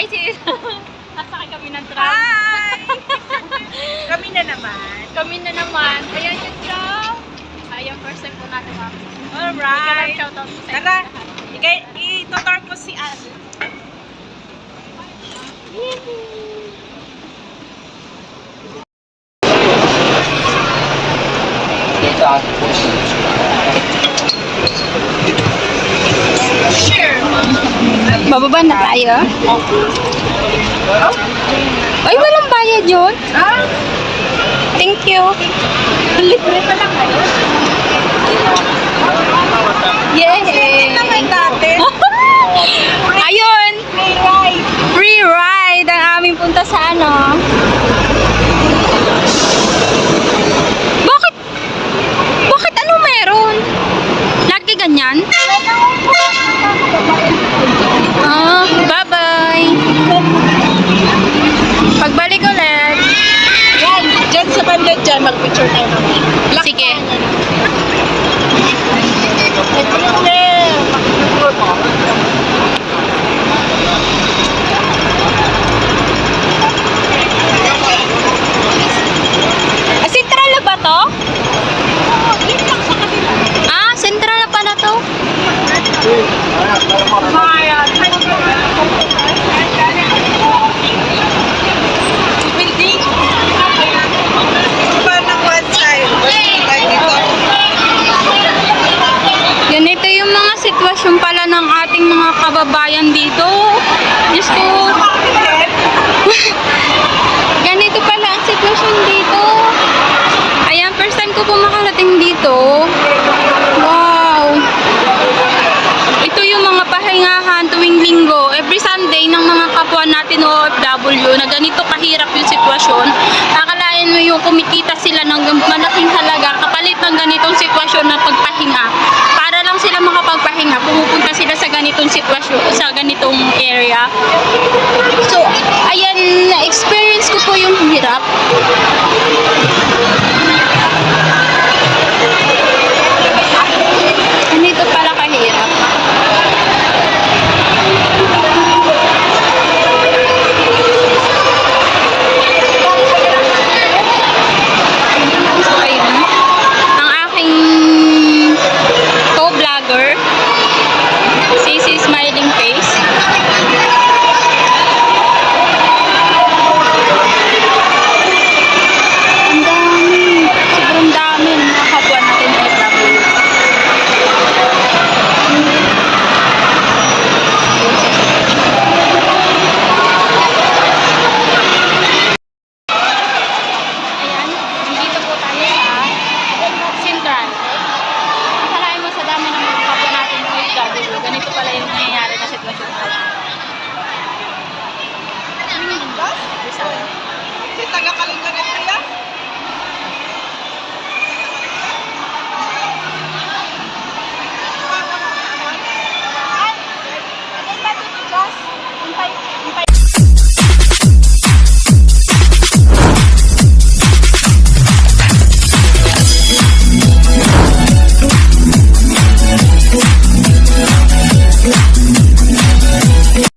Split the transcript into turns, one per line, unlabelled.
sis! Nasakay kami ng tram.
Hi! Kami na naman.
Kami na naman. Ayan yung tram. Ayan, first time po natin ma'am.
Alright.
Shoutout po sa inyo
Tara,
lahat.
itutor ko si Al.
Bababa na tayo. Ay, walang bayad yun. Thank you.
Libre pa lang kayo.
Yay!
Naman natin.
Ayun!
Free ride.
Free ride ang aming punta sa ano. Bakit? Bakit ano meron? Lagi ganyan? Bye-bye! Pagbalik ulit.
Yan, dyan sa banda dyan, mag-picture tayo naman.
Sige. Sentral na ba to? Sentral na pala to?
Building. Ito pa ng one side.
Ganito yung mga sitwasyon pala ng ating mga kababayan dito. Diyos ko. Ganito pala ang sitwasyon dito. Ayan, first time ko po makarating dito. Wow. Ito yung mga pahingahan tuwing linggo, every Sunday ng mga kapwa natin OFW na ganito kahirap yung sitwasyon. Akalain mo yung kumikita sila ng malaking halaga kapalit ng ganitong sitwasyon na pagpahinga. Para lang sila makapagpahinga, pumupunta sila sa ganitong sitwasyon, sa ganitong area. So, ayan, na-experience ko po yung hirap.